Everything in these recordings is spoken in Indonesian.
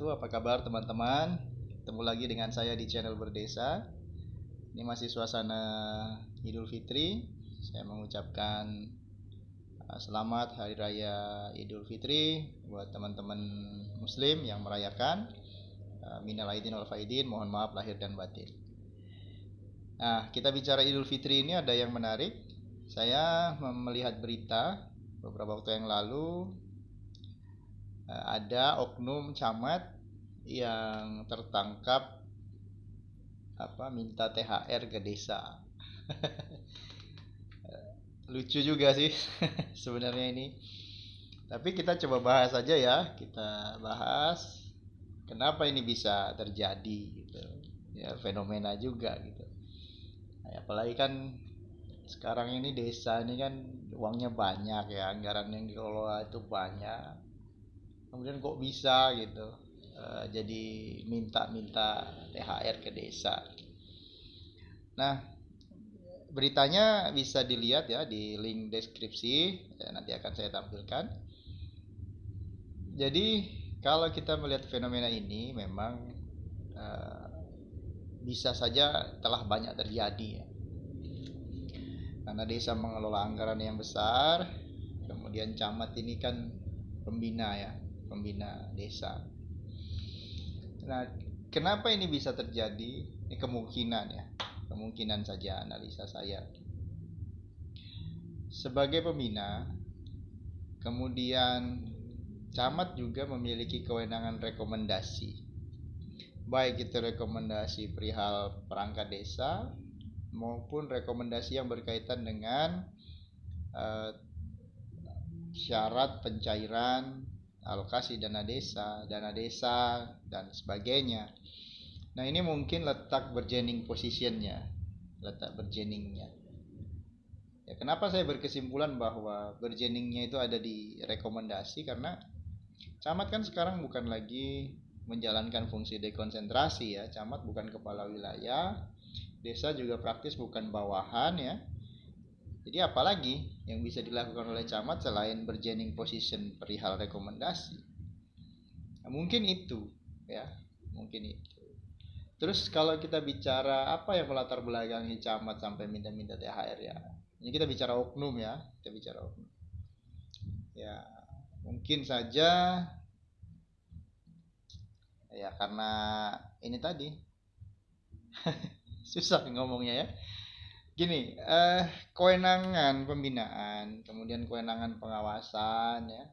wabarakatuh. Apa kabar teman-teman? Ketemu lagi dengan saya di channel Berdesa. Ini masih suasana Idul Fitri. Saya mengucapkan selamat Hari Raya Idul Fitri buat teman-teman Muslim yang merayakan. Minal aidin wal faidin, mohon maaf lahir dan batin. Nah, kita bicara Idul Fitri ini ada yang menarik. Saya melihat berita beberapa waktu yang lalu, ada oknum camat yang tertangkap minta THR ke desa. Lucu juga sih sebenarnya ini. Tapi kita coba bahas aja ya. Kita bahas kenapa ini bisa terjadi gitu. Ya fenomena juga gitu. Nah, apalagi kan sekarang ini desa ini kan uangnya banyak ya, anggaran yang dikelola itu banyak. Kemudian kok bisa gitu, jadi minta-minta THR ke desa. Nah, beritanya bisa dilihat ya di link deskripsi, ya, nanti akan saya tampilkan. Jadi kalau kita melihat fenomena ini memang uh, bisa saja telah banyak terjadi ya, karena desa mengelola anggaran yang besar. Kemudian camat ini kan pembina ya, pembina desa. Nah, kenapa ini bisa terjadi? Ini kemungkinan ya, kemungkinan saja analisa saya. Sebagai pembina, kemudian camat juga memiliki kewenangan rekomendasi. Baik itu rekomendasi perihal perangkat desa maupun rekomendasi yang berkaitan dengan syarat pencairan alokasi dana desa, dan sebagainya. Nah, ini mungkin letak bargaining positionnya, letak bargainingnya. Ya, kenapa saya berkesimpulan bahwa bargainingnya itu ada di rekomendasi? Karena camat kan sekarang bukan lagi menjalankan fungsi dekonsentrasi ya. Camat bukan kepala wilayah, desa juga praktis bukan bawahan ya. Jadi apalagi yang bisa dilakukan oleh camat selain bargaining position perihal rekomendasi? Nah, mungkin itu ya, mungkin itu. Terus kalau kita bicara apa yang melatar belakangi camat sampai minta-minta THR ya. Ini kita bicara oknum ya, kita bicara oknum. Ya, mungkin saja ya karena ini tadi susah ngomongnya ya. Gini, kewenangan pembinaan, kemudian kewenangan pengawasan ya.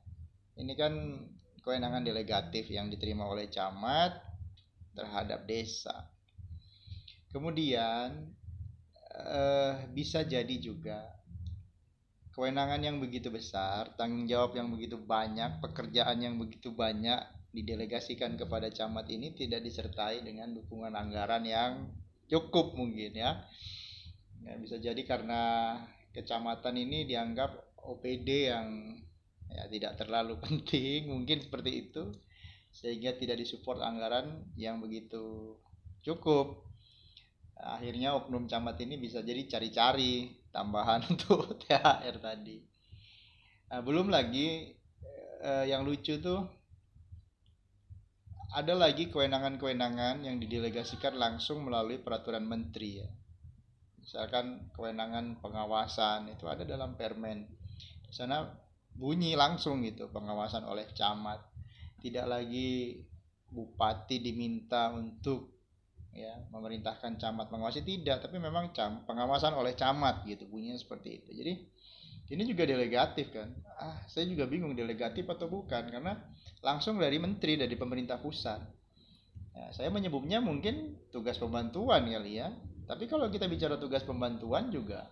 Ini kan kewenangan delegatif yang diterima oleh camat terhadap desa. Kemudian bisa jadi juga kewenangan yang begitu besar, tanggung jawab yang begitu banyak, pekerjaan yang begitu banyak didelegasikan kepada camat ini tidak disertai dengan dukungan anggaran yang cukup mungkin ya. Ya, bisa jadi karena kecamatan ini dianggap OPD yang ya tidak terlalu penting, mungkin seperti itu, sehingga tidak disupport anggaran yang begitu cukup. Akhirnya oknum camat ini bisa jadi cari-cari tambahan untuk THR tadi. Nah, belum lagi yang lucu tuh ada lagi kewenangan-kewenangan yang didelegasikan langsung melalui peraturan menteri ya. Misalkan kewenangan pengawasan itu ada dalam permen. Di sana bunyi langsung gitu, pengawasan oleh camat. Tidak lagi bupati diminta untuk ya memerintahkan camat mengawasi, tidak, tapi memang pengawasan oleh camat gitu, bunyinya seperti itu. Jadi ini juga delegatif kan. Saya juga bingung delegatif atau bukan, karena langsung dari menteri, dari pemerintah pusat ya. Saya menyebutnya mungkin tugas pembantuan kali ya. Tapi kalau kita bicara tugas pembantuan juga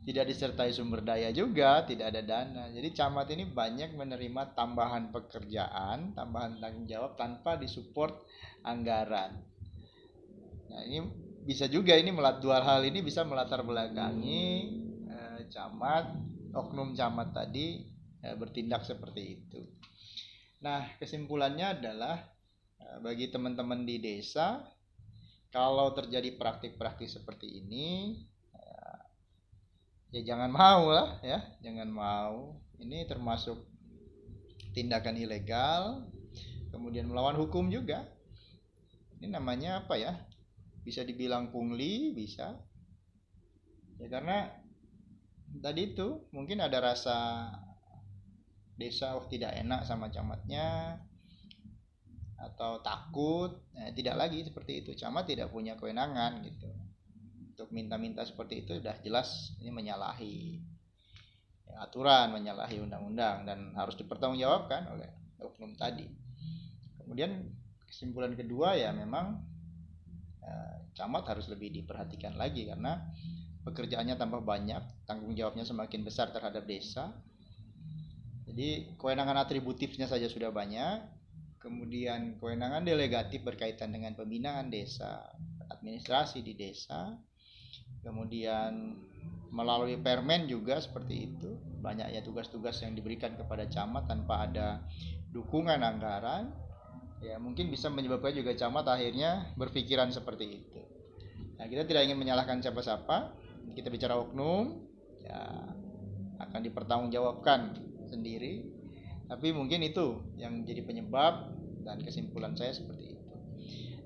tidak disertai sumber daya juga, tidak ada dana. Jadi camat ini banyak menerima tambahan pekerjaan, tambahan tanggung jawab tanpa disupport anggaran. Nah, ini bisa juga ini dua hal ini bisa melatar belakangi camat, oknum camat tadi bertindak seperti itu. Nah, kesimpulannya adalah bagi teman-teman di desa, kalau terjadi praktik-praktik seperti ini, ya jangan mau lah ya, jangan mau. Ini termasuk tindakan ilegal, kemudian melawan hukum juga. Ini namanya apa ya? Bisa dibilang pungli, bisa. Ya karena tadi itu mungkin ada rasa desa tidak enak sama camatnya, atau takut. Tidak lagi seperti itu. Camat tidak punya kewenangan gitu. Untuk minta-minta seperti itu sudah jelas ini menyalahi aturan, menyalahi undang-undang, dan harus dipertanggungjawabkan oleh oknum tadi. Kemudian kesimpulan kedua ya memang camat harus lebih diperhatikan lagi karena pekerjaannya tambah banyak, tanggung jawabnya semakin besar terhadap desa. Jadi kewenangan atributifnya saja sudah banyak, kemudian kewenangan delegatif berkaitan dengan pembinaan desa, administrasi di desa, kemudian melalui permen juga seperti itu, banyaknya tugas-tugas yang diberikan kepada camat tanpa ada dukungan anggaran. Ya mungkin bisa menyebabkan juga camat akhirnya berpikiran seperti itu. Nah, kita tidak ingin menyalahkan siapa-siapa, kita bicara oknum ya akan dipertanggungjawabkan sendiri, tapi mungkin itu yang menjadi penyebab, dan kesimpulan saya seperti itu.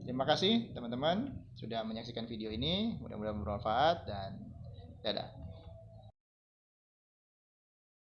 Terima kasih teman-teman sudah menyaksikan video ini, mudah-mudahan bermanfaat, dan dadah.